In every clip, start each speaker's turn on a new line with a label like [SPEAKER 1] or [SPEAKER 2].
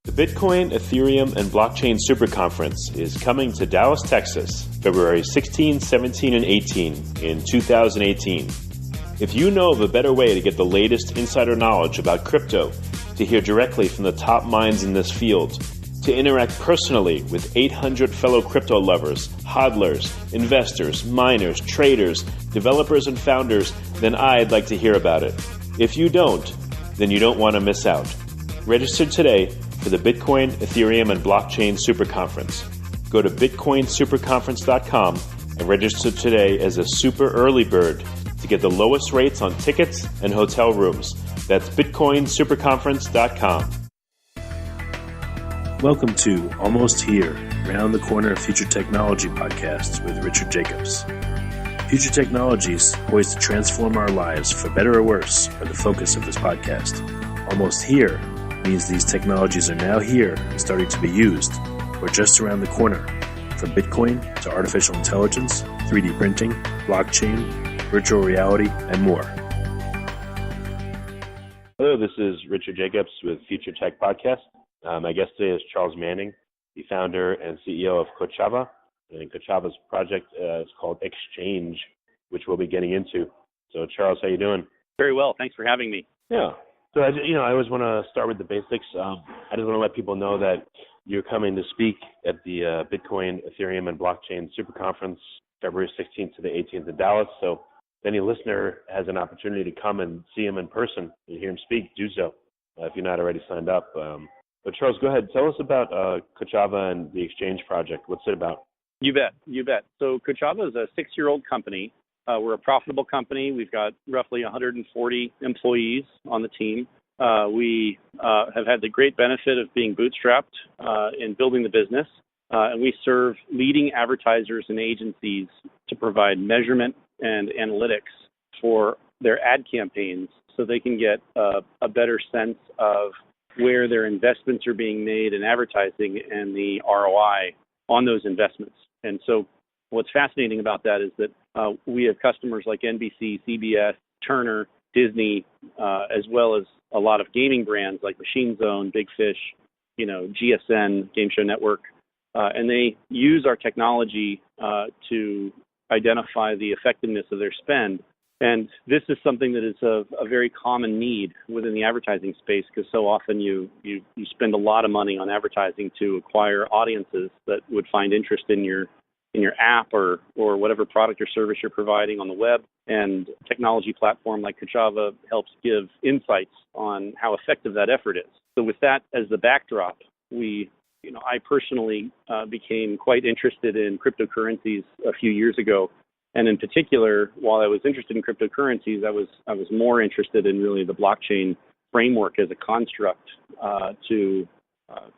[SPEAKER 1] The Bitcoin, Ethereum, and Blockchain Super Conference is coming to Dallas, Texas, February 16, 17, and 18 in 2018. If you know of a better way to get the latest insider knowledge about crypto, to hear directly from the top minds in this field, to interact personally with 800 fellow crypto lovers, hodlers, investors, miners, traders, developers, and founders, then I'd like to hear about it. If you don't, then you don't want to miss out. Register today for the Bitcoin, Ethereum, and Blockchain Super Conference. Go to bitcoinsuperconference.com and register today as a super early bird to get the lowest rates on tickets and hotel rooms. That's bitcoinsuperconference.com.
[SPEAKER 2] Welcome to Almost Here, Round the Corner Future Technology podcast with Richard Jacobs. Future technologies poised to transform our lives for better or worse are the focus of this podcast. Almost Here means these technologies are now here and starting to be used, or just around the corner, from Bitcoin to artificial intelligence, 3D printing, blockchain, virtual reality, and more.
[SPEAKER 1] Hello, this is Richard Jacobs with Future Tech Podcast. My guest today is Charles Manning, the founder and CEO of Kochava. And Kochava's project is called XCHNG, which we'll be getting into. So, Charles, how you doing?
[SPEAKER 3] Very well. Thanks for having me.
[SPEAKER 1] Yeah. So, I always want to start with the basics. I just want to let people know that you're coming to speak at the Bitcoin, Ethereum, and Blockchain Super Conference, February 16th to the 18th in Dallas. So, if any listener has an opportunity to come and see him in person and hear him speak, do so if you're not already signed up. But, Charles, go ahead. Tell us about Kochava and the Exchange project. What's it about?
[SPEAKER 3] You bet. So Kochava is a 6-year-old company. We're a profitable company. We've got roughly 140 employees on the team. We have had the great benefit of being bootstrapped in building the business. And we serve leading advertisers and agencies to provide measurement and analytics for their ad campaigns so they can get a better sense of where their investments are being made in advertising and the ROI on those investments. And so what's fascinating about that is that we have customers like NBC, CBS, Turner, Disney, as well as a lot of gaming brands like Machine Zone, Big Fish, GSN, Game Show Network, and they use our technology to identify the effectiveness of their spend. And this is something that is a very common need within the advertising space because so often you spend a lot of money on advertising to acquire audiences that would find interest in your app or whatever product or service you're providing on the web. And a technology platform like Kochava helps give insights on how effective that effort is. So with that as the backdrop, I personally became quite interested in cryptocurrencies a few years ago. And in particular, while I was interested in cryptocurrencies, I was more interested in really the blockchain framework as a construct to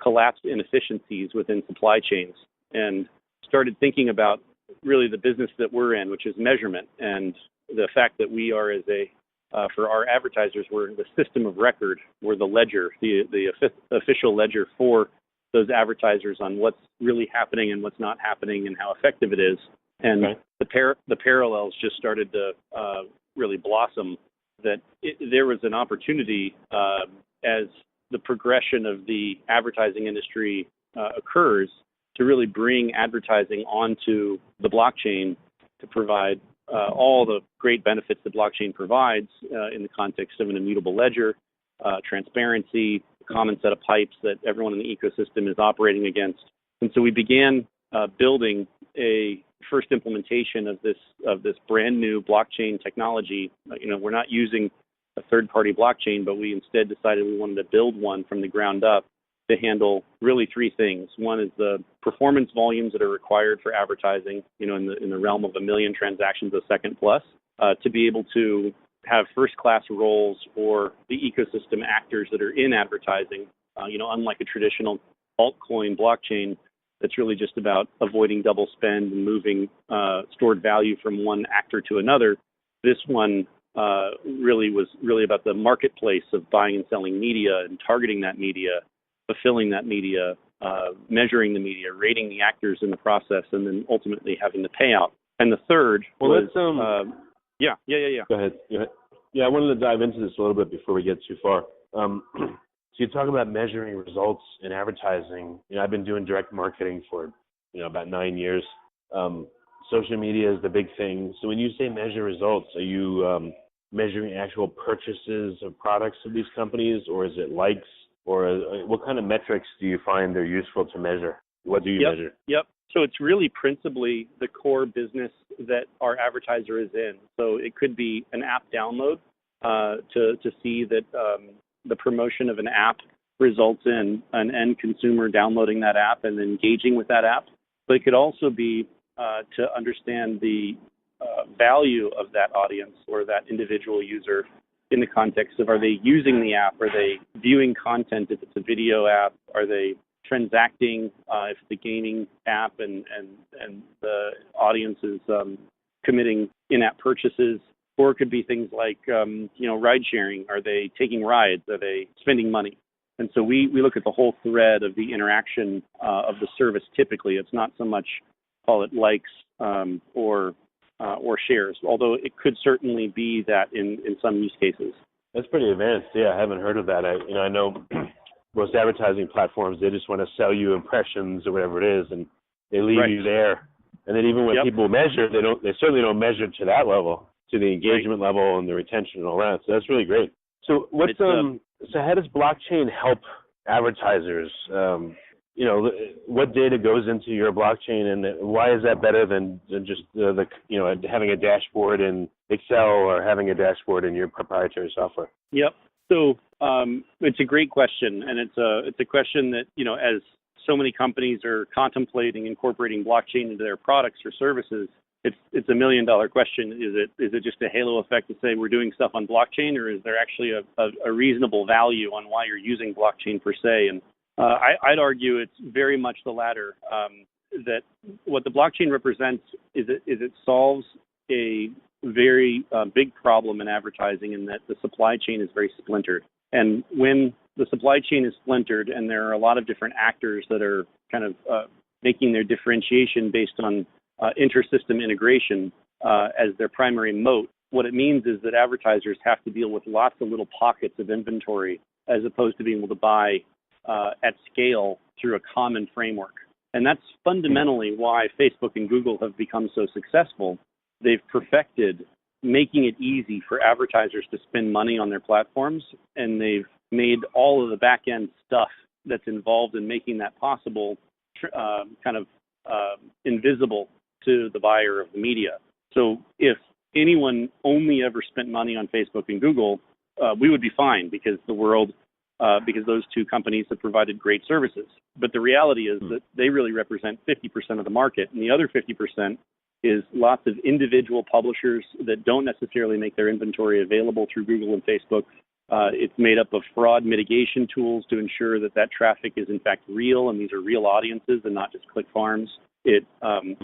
[SPEAKER 3] collapse inefficiencies within supply chains, and started thinking about really the business that we're in, which is measurement, and the fact that we are for our advertisers, we're the system of record, we're the ledger, the official ledger for those advertisers on what's really happening and what's not happening and how effective it is. And okay. The parallels just started to really blossom, that there was an opportunity as the progression of the advertising industry occurs to really bring advertising onto the blockchain to provide all the great benefits that blockchain provides in the context of an immutable ledger, transparency, a common set of pipes that everyone in the ecosystem is operating against. And so we began building a first implementation of this brand new blockchain technology. We're not using a third-party blockchain, but we instead decided we wanted to build one from the ground up to handle really three things. One is the performance volumes that are required for advertising, in the realm of 1 million transactions a second plus, to be able to have first-class roles for the ecosystem actors that are in advertising, unlike a traditional altcoin blockchain that's really just about avoiding double spend and moving stored value from one actor to another. This one really was about the marketplace of buying and selling media and targeting that media, fulfilling that media, measuring the media, rating the actors in the process, and then ultimately having the payout. And the third was...
[SPEAKER 1] Go ahead. Yeah, I wanted to dive into this a little bit before we get too far.
[SPEAKER 2] So you talk about measuring results in advertising. I've been doing direct marketing for, about 9 years. Social media is the big thing. So when you say measure results, are you measuring actual purchases of products of these companies, or is it likes, or what kind of metrics do you find they're useful to measure? What do you measure?
[SPEAKER 3] Yep. So it's really principally the core business that our advertiser is in. So it could be an app download to see that the promotion of an app results in an end consumer downloading that app and engaging with that app. But it could also be to understand the value of that audience or that individual user in the context of, are they using the app? Are they viewing content if it's a video app? Are they transacting if it's a gaming app and the audience is committing in-app purchases? Or it could be things like, ride sharing. Are they taking rides? Are they spending money? And so we look at the whole thread of the interaction of the service typically. It's not so much, call it likes or shares, although it could certainly be that in some use cases.
[SPEAKER 2] That's pretty advanced. Yeah, I haven't heard of that. I know most advertising platforms, they just want to sell you impressions or whatever it is, and they leave you there. And then even when people measure, they certainly don't measure to that level, to the engagement level and the retention and all that. So that's really great. So so how does blockchain help advertisers? What data goes into your blockchain, and why is that better than just having a dashboard in Excel or having a dashboard in your proprietary software?
[SPEAKER 3] Yep. So it's a great question, and it's a question that, as so many companies are contemplating incorporating blockchain into their products or services, it's $1 million question. Is it just a halo effect to say we're doing stuff on blockchain, or is there actually a reasonable value on why you're using blockchain per se? And I'd argue it's very much the latter. That what the blockchain represents is it solves a very big problem in advertising, in that the supply chain is very splintered. And when the supply chain is splintered and there are a lot of different actors that are kind of making their differentiation based on inter-system integration as their primary moat, what it means is that advertisers have to deal with lots of little pockets of inventory as opposed to being able to buy at scale through a common framework. And that's fundamentally why Facebook and Google have become so successful. They've perfected making it easy for advertisers to spend money on their platforms, and they've made all of the back-end stuff that's involved in making that possible invisible to the buyer of the media. So if anyone only ever spent money on Facebook and Google, we would be fine because those two companies have provided great services. But the reality is that they really represent 50% of the market, and the other 50% is lots of individual publishers that don't necessarily make their inventory available through Google and Facebook. It's made up of fraud mitigation tools to ensure that traffic is in fact real, and these are real audiences and not just click farms. It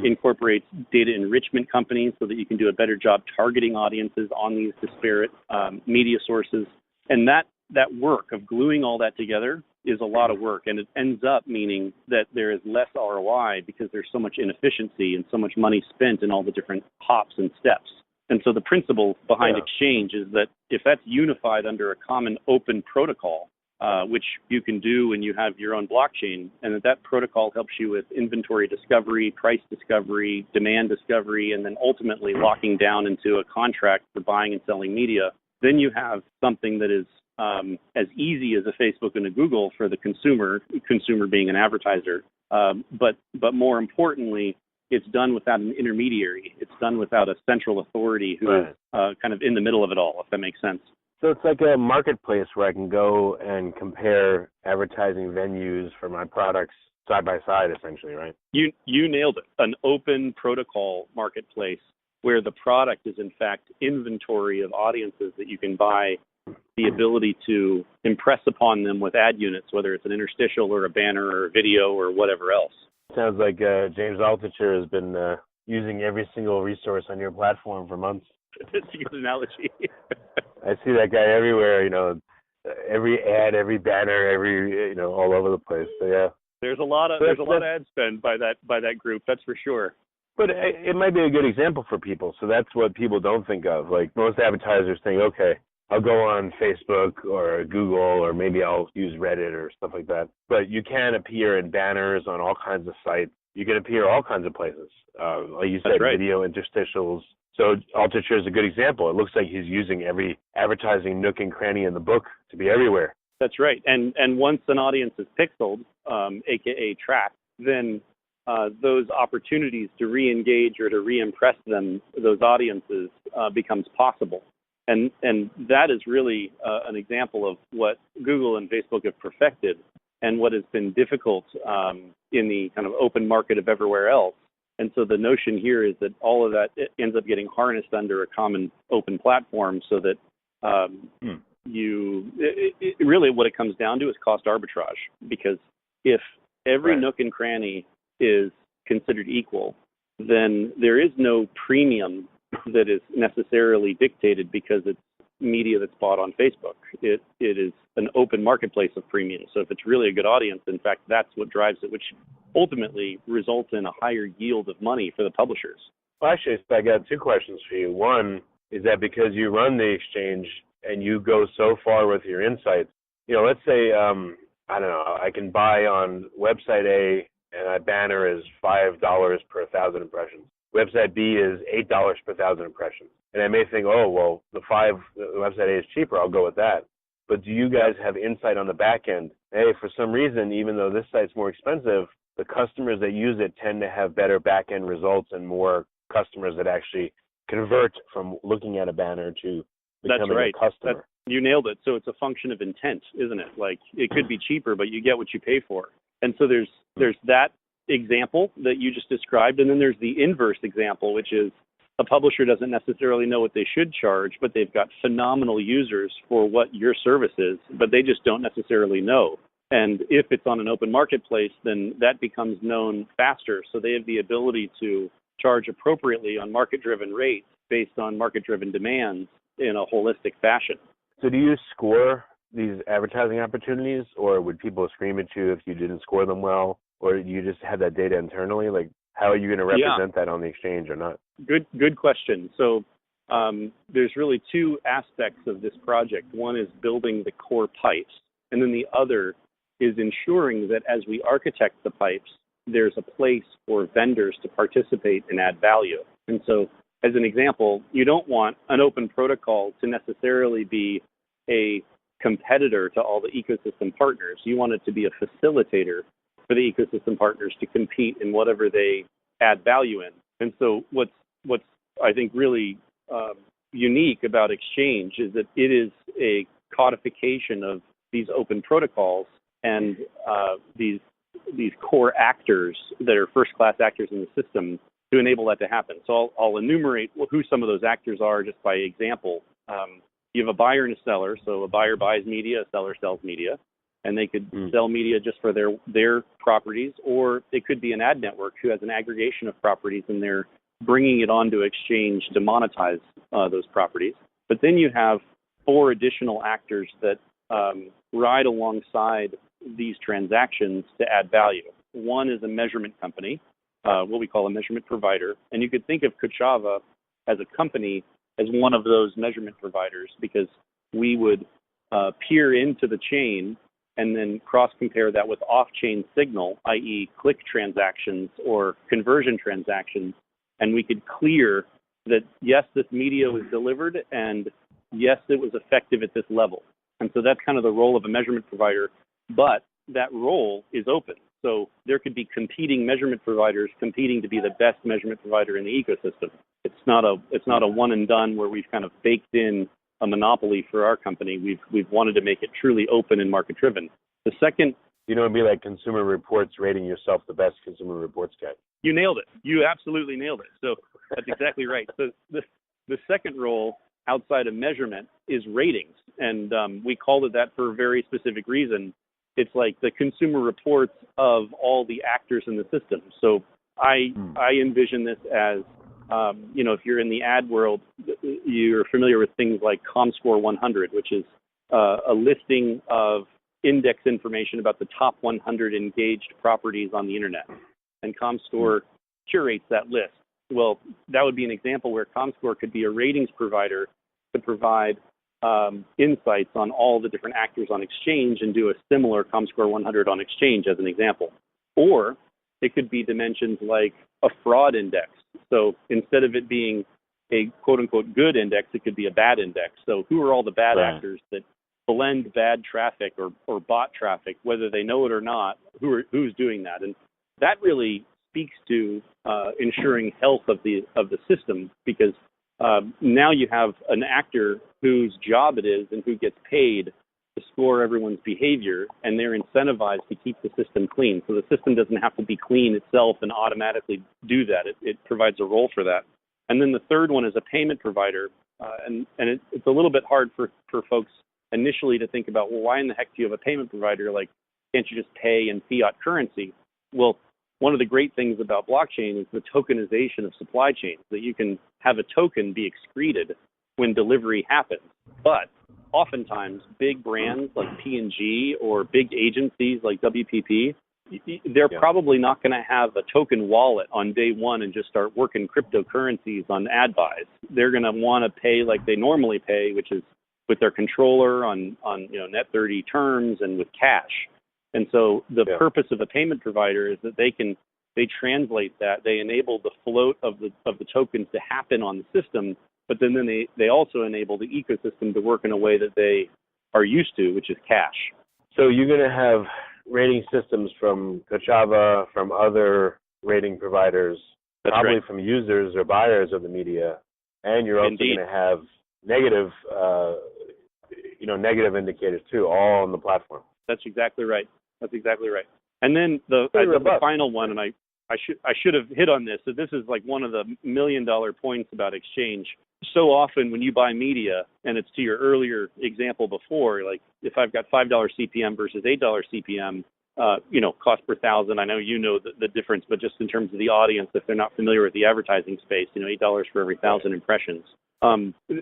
[SPEAKER 3] incorporates data enrichment companies so that you can do a better job targeting audiences on these disparate media sources. And that work of gluing all that together is a lot of work, and it ends up meaning that there is less ROI because there's so much inefficiency and so much money spent in all the different hops and steps. And so the principle behind Exchange is that if that's unified under a common open protocol, which you can do when you have your own blockchain, and that protocol helps you with inventory discovery, price discovery, demand discovery, and then ultimately locking down into a contract for buying and selling media, then you have something that is as easy as a Facebook and a Google for the consumer being an advertiser. But more importantly, it's done without an intermediary. It's done without a central authority who is kind of in the middle of it all, if that makes sense.
[SPEAKER 2] So it's like a marketplace where I can go and compare advertising venues for my products side by side, essentially, right?
[SPEAKER 3] You nailed it. An open protocol marketplace where the product is, in fact, inventory of audiences that you can buy the ability to impress upon them with ad units, whether it's an interstitial or a banner or a video or whatever else.
[SPEAKER 2] Sounds like James Altucher has been using every single resource on your platform for months.
[SPEAKER 3] That's a good analogy.
[SPEAKER 2] I see that guy everywhere, every ad, every banner, every, all over the place. So yeah.
[SPEAKER 3] There's a lot of ad spend by that group, that's for sure.
[SPEAKER 2] But it might be a good example for people. So that's what people don't think of. Like most advertisers think, okay, I'll go on Facebook or Google, or maybe I'll use Reddit or stuff like that. But you can appear in banners on all kinds of sites. You can appear all kinds of places. Like you said,
[SPEAKER 3] right.
[SPEAKER 2] Video interstitials. So Altucher is a good example. It looks like he's using every advertising nook and cranny in the book to be everywhere.
[SPEAKER 3] That's right. And once an audience is pixeled, aka tracked, then those opportunities to re-engage or to re-impress them, those audiences, becomes possible. And that is really an example of what Google and Facebook have perfected, and what has been difficult in the kind of open market of everywhere else. And so the notion here is that all of that ends up getting harnessed under a common open platform, so that really what it comes down to is cost arbitrage. Because if every nook and cranny is considered equal, then there is no premium that is necessarily dictated because it's media that's bought on Facebook. It is an open marketplace of premium. So if it's really a good audience, in fact, that's what drives it, which ultimately results in a higher yield of money for the publishers.
[SPEAKER 2] Well, actually, I got two questions for you. One is that because you run the exchange and you go so far with your insights, let's say, I don't know, I can buy on website A and my banner is $5 per 1,000 impressions. Website B is $8 per 1,000 impressions. And I may think, oh, well, the website A is cheaper, I'll go with that. But do you guys have insight on the back end? Hey, for some reason, even though this site's more expensive, the customers that use it tend to have better back end results and more customers that actually convert from looking at a banner to becoming a customer.
[SPEAKER 3] You nailed it. So it's a function of intent, isn't it? Like, it could be cheaper, but you get what you pay for. And so there's that example that you just described, and then there's the inverse example, which is a publisher doesn't necessarily know what they should charge, but they've got phenomenal users for what your service is, but they just don't necessarily know. And if it's on an open marketplace, then that becomes known faster. So they have the ability to charge appropriately on market-driven rates based on market-driven demands in a holistic fashion.
[SPEAKER 2] So do you score these advertising opportunities, or would people scream at you if you didn't score them well? Or do you just have that data internally? Like, how are you going to represent that on the exchange or not?
[SPEAKER 3] Good question. So there's really two aspects of this project. One is building the core pipes, and then the other is ensuring that as we architect the pipes, there's a place for vendors to participate and add value. And so, as an example, you don't want an open protocol to necessarily be a competitor to all the ecosystem partners. You want it to be a facilitator for the ecosystem partners to compete in whatever they add value in. And so what's I think really unique about Exchange is that it is a codification of these open protocols and these core actors that are first-class actors in the system to enable that to happen. So I'll enumerate who some of those actors are just by example. You have a buyer and a seller. So a buyer buys media, a seller sells media. And they could sell media just for their properties, or it could be an ad network who has an aggregation of properties and they're bringing it onto Exchange to monetize those properties. But then you have four additional actors that ride alongside these transactions to add value. One is a measurement company, what we call a measurement provider. And you could think of Kochava as a company as one of those measurement providers, because we would peer into the chain and then cross-compare that with off-chain signal, i.e. click transactions or conversion transactions, and we could clear that, yes, this media was delivered, and yes, it was effective at this level. And so that's kind of the role of a measurement provider, but that role is open. So there could be competing measurement providers competing to be the best measurement provider in the ecosystem. It's not a one and done where we've kind of baked in a monopoly for our company. We've wanted to make it truly open and market driven. The second,
[SPEAKER 2] it'd be like Consumer Reports rating yourself the best Consumer Reports guy.
[SPEAKER 3] You nailed it. You absolutely nailed it. So that's exactly right. So the second role outside of measurement is ratings, and we called it that for a very specific reason. It's like the Consumer Reports of all the actors in the system. So I envision this as if you're in the ad world, you're familiar with things like ComScore 100, which is a listing of index information about the top 100 engaged properties on the internet. And ComScore curates that list. Well, that would be an example where ComScore could be a ratings provider to provide insights on all the different actors on exchange and do a similar ComScore 100 on exchange as an example. Or it could be dimensions like a fraud index. So instead of it being a quote-unquote good index, it could be a bad index. So who are all the bad actors that blend bad traffic or bot traffic, whether they know it or not, who's doing that? And that really speaks to ensuring health of the system, because now you have an actor whose job it is and who gets paid to score everyone's behavior, and they're incentivized to keep the system clean. So the system doesn't have to be clean itself and automatically do that. It provides a role for that. And then the third one is a payment provider. And it's a little bit hard for folks initially to think about, well, why in the heck do you have a payment provider? Like, can't you just pay in fiat currency? Well, one of the great things about blockchain is the tokenization of supply chains, that you can have a token be excreted when delivery happens. But oftentimes, big brands like P&G or big agencies like WPP, they're probably not going to have a token wallet on day one and just start working cryptocurrencies on ad buys. They're going to want to pay like they normally pay, which is with their controller on net 30 terms and with cash. And so the purpose of a payment provider is that they translate that, they enable the float of the tokens to happen on the system, but then they also enable the ecosystem to work in a way that they are used to, which is cash.
[SPEAKER 4] So you're going to have rating systems from Kochava, from other rating providers, probably from users or buyers of the media, and you're also going to have negative indicators too, all on the platform.
[SPEAKER 3] That's exactly right. And then the final one, and I should have hit on this. So this is like one of the $1 million points about exchange. So often when you buy media, and it's to your earlier example before, like if I've got $5 CPM versus $8 CPM, cost per thousand. I know you know the difference, but just in terms of the audience, if they're not familiar with the advertising space, $8 for every 1,000 impressions.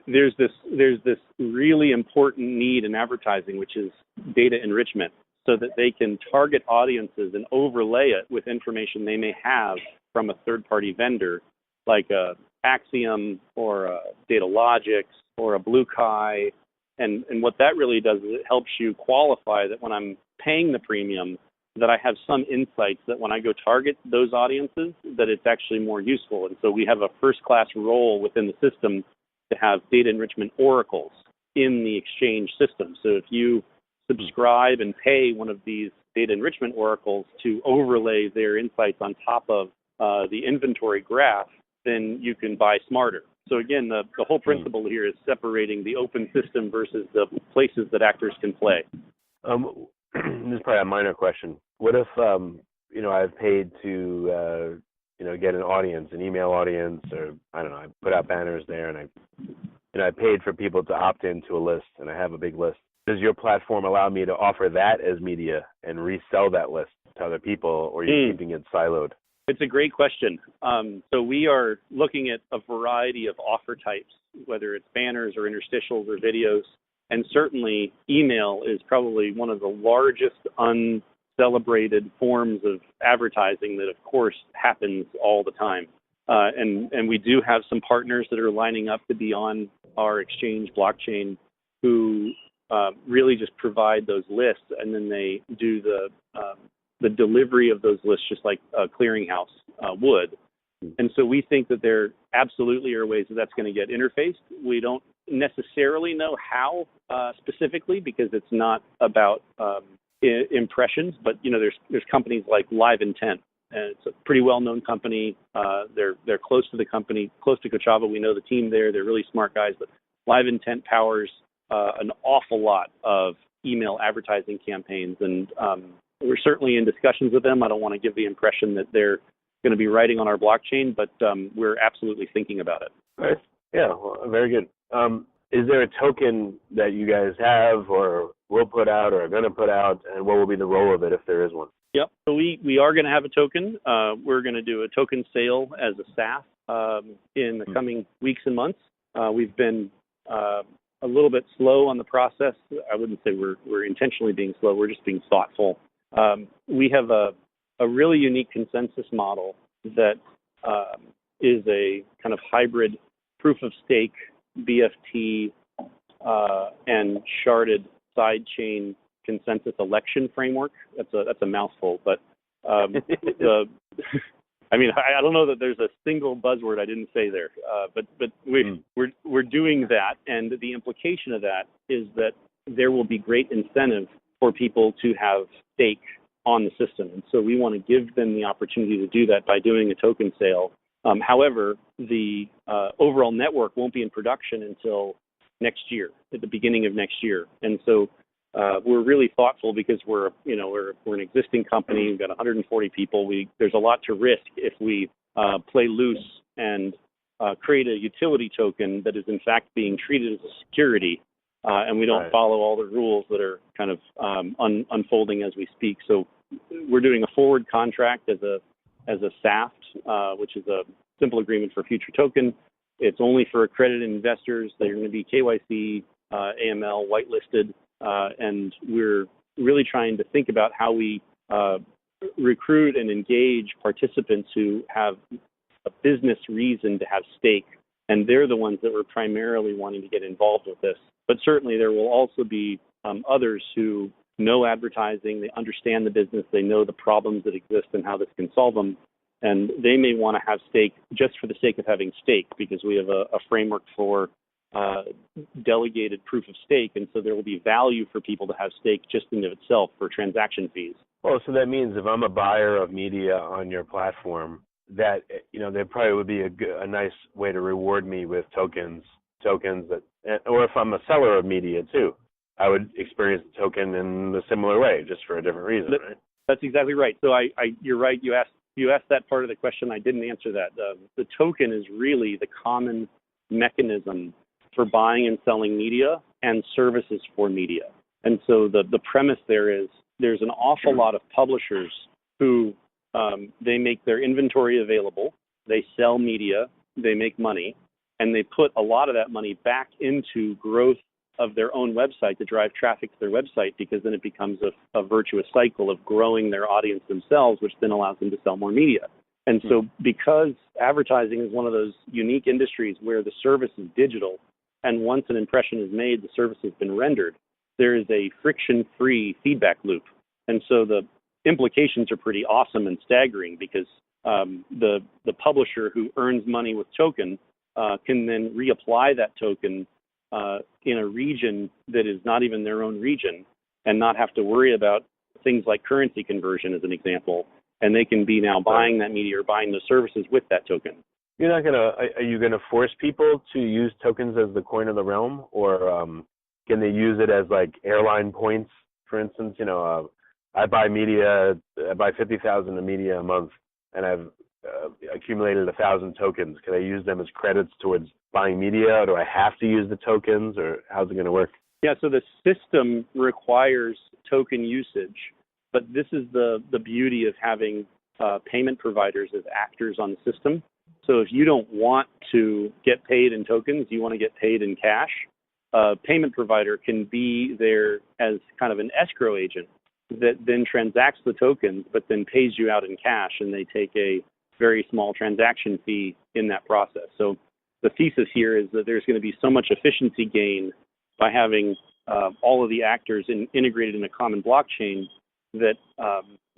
[SPEAKER 3] There's this really important need in advertising, which is data enrichment, so that they can target audiences and overlay it with information they may have from a third-party vendor, like a Axiom or a Datalogix or a BlueKai. And what that really does is it helps you qualify that when I'm paying the premium, that I have some insights that when I go target those audiences, that it's actually more useful. And so we have a first-class role within the system to have data enrichment oracles in the exchange system. So if you subscribe and pay one of these data enrichment oracles to overlay their insights on top of the inventory graph, then you can buy smarter. So again, the whole principle here is separating the open system versus the places that actors can play.
[SPEAKER 4] This is probably a minor question. What if, I've paid to, get an audience, an email audience, or I don't know, I put out banners there, and I paid for people to opt into a list, and I have a big list. Does your platform allow me to offer that as media and resell that list to other people, or are you keeping it siloed?
[SPEAKER 3] It's a great question. So we are looking at a variety of offer types, whether it's banners or interstitials or videos. And certainly email is probably one of the largest uncelebrated forms of advertising that, of course, happens all the time. And we do have some partners that are lining up to be on our exchange blockchain who really just provide those lists, and then they do the delivery of those lists just like a clearinghouse would. And so we think that there absolutely are ways that that's going to get interfaced. We don't necessarily know how specifically, because it's not about impressions, but there's companies like Live Intent, and it's a pretty well-known company. They're close to the company, close to Kochava. We know the team there. They're really smart guys, but Live Intent powers an awful lot of email advertising campaigns, and we're certainly in discussions with them. I don't want to give the impression that they're going to be writing on our blockchain, but we're absolutely thinking about it.
[SPEAKER 4] All right. Yeah, well, very good. Is there a token that you guys have or will put out or are going to put out, and what will be the role of it if there is one?
[SPEAKER 3] Yep. So we are going to have a token. We're going to do a token sale as a SAFT in the coming weeks and months. We've been a little bit slow on the process. I wouldn't say we're intentionally being slow. We're just being thoughtful. We have a really unique consensus model that is a kind of hybrid proof of stake BFT and sharded sidechain consensus election framework. That's a mouthful, but I don't know that there's a single buzzword I didn't say there, but we're doing that, and the implication of that is that there will be great incentive for people to have stake on the system, and so we want to give them the opportunity to do that by doing a token sale. However, the overall network won't be in production until next year, at the beginning of next year, and so we're really thoughtful because we're an existing company. We've got 140 people. There's a lot to risk if we play loose and create a utility token that is in fact being treated as a security, and we don't follow all the rules that are kind of unfolding as we speak. So we're doing a forward contract as a SAFT, which is a simple agreement for future token. It's only for accredited investors. They're going to be KYC, AML, whitelisted. And we're really trying to think about how we recruit and engage participants who have a business reason to have stake, and they're the ones that we're primarily wanting to get involved with this. But certainly there will also be others who know advertising, they understand the business, they know the problems that exist and how this can solve them, and they may want to have stake just for the sake of having stake, because we have a framework for delegated proof of stake, and so there will be value for people to have stake just in of itself for transaction fees.
[SPEAKER 4] Well, so that means if I'm a buyer of media on your platform, that there probably would be a nice way to reward me with tokens that, or if I'm a seller of media too, I would experience the token in a similar way, just for a different reason, right?
[SPEAKER 3] That's exactly right. So you're right. You asked that part of the question. I didn't answer that. The token is really the common mechanism for buying and selling media and services for media. And so the premise there is there's an awful lot of publishers who they make their inventory available, they sell media, they make money, and they put a lot of that money back into growth of their own website to drive traffic to their website, because then it becomes a virtuous cycle of growing their audience themselves, which then allows them to sell more media. And so because advertising is one of those unique industries where the service is digital, and once an impression is made, the service has been rendered, there is a friction-free feedback loop. And so the implications are pretty awesome and staggering, because the publisher who earns money with token can then reapply that token in a region that is not even their own region, and not have to worry about things like currency conversion, as an example. And they can be now buying that media or buying those services with that token.
[SPEAKER 4] Are you gonna force people to use tokens as the coin of the realm, or can they use it as like airline points? For instance, I buy 50,000 of media a month, and I've accumulated 1,000 tokens. Can I use them as credits towards buying media, or do I have to use the tokens, or how's it going to work?
[SPEAKER 3] Yeah, so the system requires token usage, but this is the beauty of having payment providers as actors on the system. So if you don't want to get paid in tokens, you want to get paid in cash, a payment provider can be there as kind of an escrow agent that then transacts the tokens, but then pays you out in cash, and they take a very small transaction fee in that process. So the thesis here is that there's going to be so much efficiency gain by having all of the actors integrated in a common blockchain that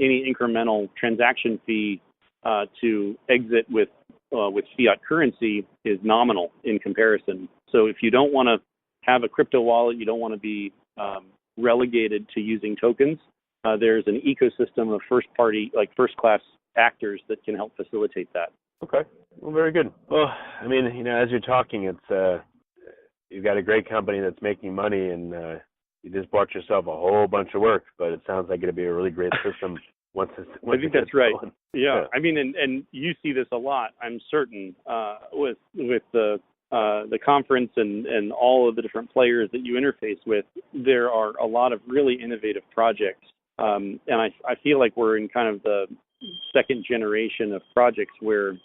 [SPEAKER 3] any incremental transaction fee to exit with fiat currency is nominal in comparison. So if you don't want to have a crypto wallet, you don't want to be relegated to using tokens, there's an ecosystem of first-class actors that can help facilitate that.
[SPEAKER 4] Okay. Well, very good. Well, I mean, as you're talking, it's you've got a great company that's making money, and you just bought yourself a whole bunch of work, but it sounds like it'll be a really great system once
[SPEAKER 3] I think that's right. Yeah. I mean, and you see this a lot, I'm certain, with the conference and all of the different players that you interface with. There are a lot of really innovative projects, and I feel like we're in kind of the second generation of projects where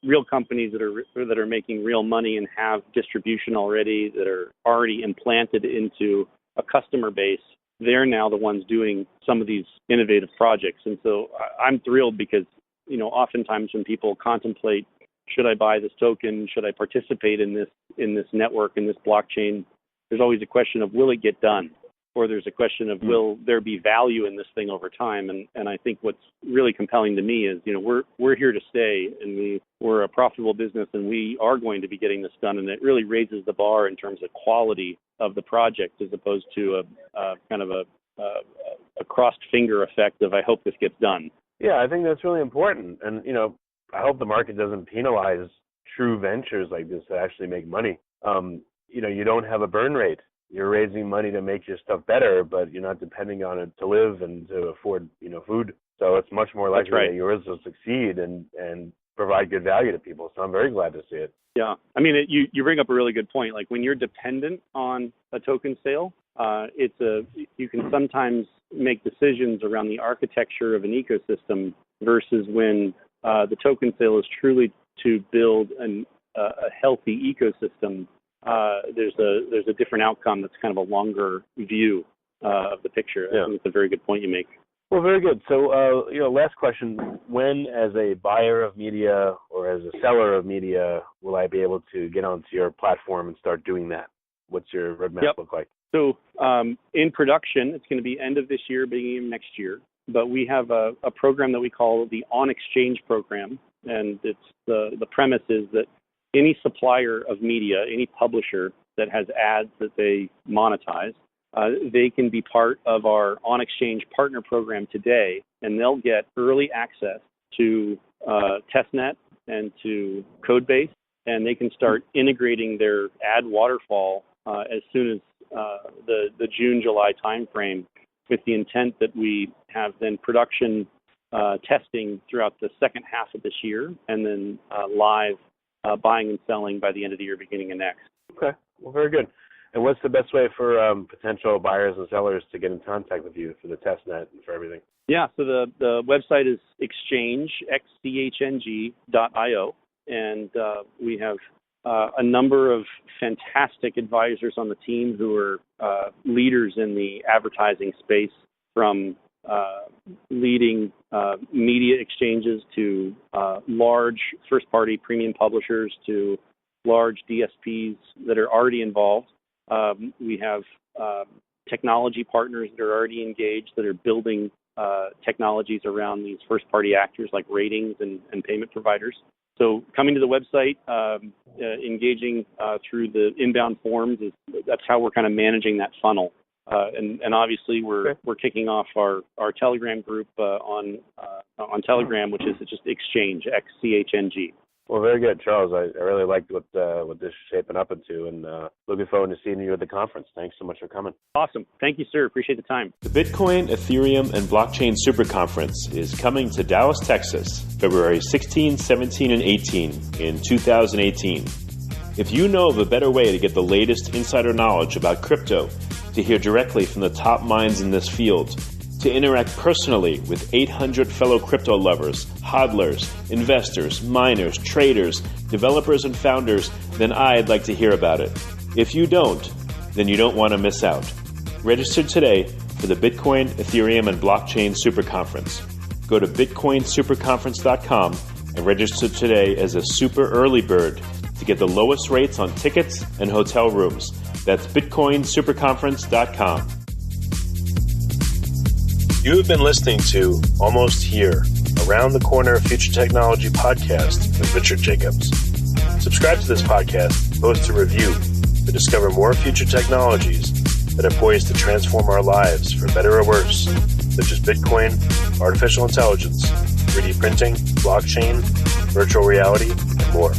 [SPEAKER 3] real companies that are making real money and have distribution already, that are already implanted into a customer base, they're now the ones doing some of these innovative projects. And so I'm thrilled because, oftentimes when people contemplate, should I buy this token? Should I participate in this network, in this blockchain? there's always a question of, will it get done? Or there's a question of, will there be value in this thing over time? And I think what's really compelling to me is, we're here to stay, and we're a profitable business, and we are going to be getting this done. And it really raises the bar in terms of quality of the project, as opposed to a kind of a crossed finger effect of, I hope this gets done.
[SPEAKER 4] Yeah, I think that's really important. And, I hope the market doesn't penalize true ventures like this that actually make money. You don't have a burn rate. You're raising money to make your stuff better, but you're not depending on it to live and to afford, food. So it's much more likely that yours will succeed and provide good value to people. So I'm very glad to see it.
[SPEAKER 3] Yeah. I mean, you bring up a really good point. Like, when you're dependent on a token sale, you can sometimes make decisions around the architecture of an ecosystem versus when the token sale is truly to build a healthy ecosystem. There's a different outcome that's kind of a longer view of the picture.
[SPEAKER 4] Yeah.
[SPEAKER 3] I think it's a very good point you make.
[SPEAKER 4] Well, very good. So, last question: when, as a buyer of media or as a seller of media, will I be able to get onto your platform and start doing that? What's your roadmap look like?
[SPEAKER 3] So, in production, it's going to be end of this year, beginning of next year. But we have a program that we call the OnExchange Program, and it's the premise is that any supplier of media, any publisher that has ads that they monetize, they can be part of our OnExchange Partner Program today, and they'll get early access to testnet and to Codebase, and they can start integrating their ad waterfall as soon as the June-July timeframe, with the intent that we have then production testing throughout the second half of this year, and then live buying and selling by the end of the year, beginning of next. Okay.
[SPEAKER 4] Well, very good. And what's the best way for potential buyers and sellers to get in contact with you for the testnet and for everything?
[SPEAKER 3] Yeah, so the website is XCHNG.io, and we have a number of fantastic advisors on the team who are leaders in the advertising space, from leading media exchanges to large first-party premium publishers to large DSPs that are already involved. We have technology partners that are already engaged, that are building technologies around these first-party actors like ratings and payment providers. So coming to the website, engaging through the inbound forms, that's how we're kind of managing that funnel. And obviously we're kicking off our Telegram group on Telegram, which is just Exchange, XCHNG.
[SPEAKER 4] Well, very good, Charles. I really liked what this is shaping up into, and looking forward to seeing you at the conference. Thanks so much for coming.
[SPEAKER 3] Awesome. Thank you, sir. Appreciate the time.
[SPEAKER 1] The Bitcoin, Ethereum, and Blockchain Super Conference is coming to Dallas, Texas, February 16, 17, and 18 in 2018. If you know of a better way to get the latest insider knowledge about crypto, to hear directly from the top minds in this field, to interact personally with 800 fellow crypto lovers, hodlers, investors, miners, traders, developers, and founders, then I'd like to hear about it. If you don't, then you don't want to miss out. Register today for the Bitcoin, Ethereum, and Blockchain Super Conference. Go to bitcoinsuperconference.com and register today as a super early bird to get the lowest rates on tickets and hotel rooms. That's bitcoinsuperconference.com. You have been listening to Almost Here, Around the Corner Future Technology podcast with Richard Jacobs. Subscribe to this podcast, post a review to discover more future technologies that are poised to transform our lives for better or worse, such as Bitcoin, artificial intelligence, 3D printing, blockchain, virtual reality, and more.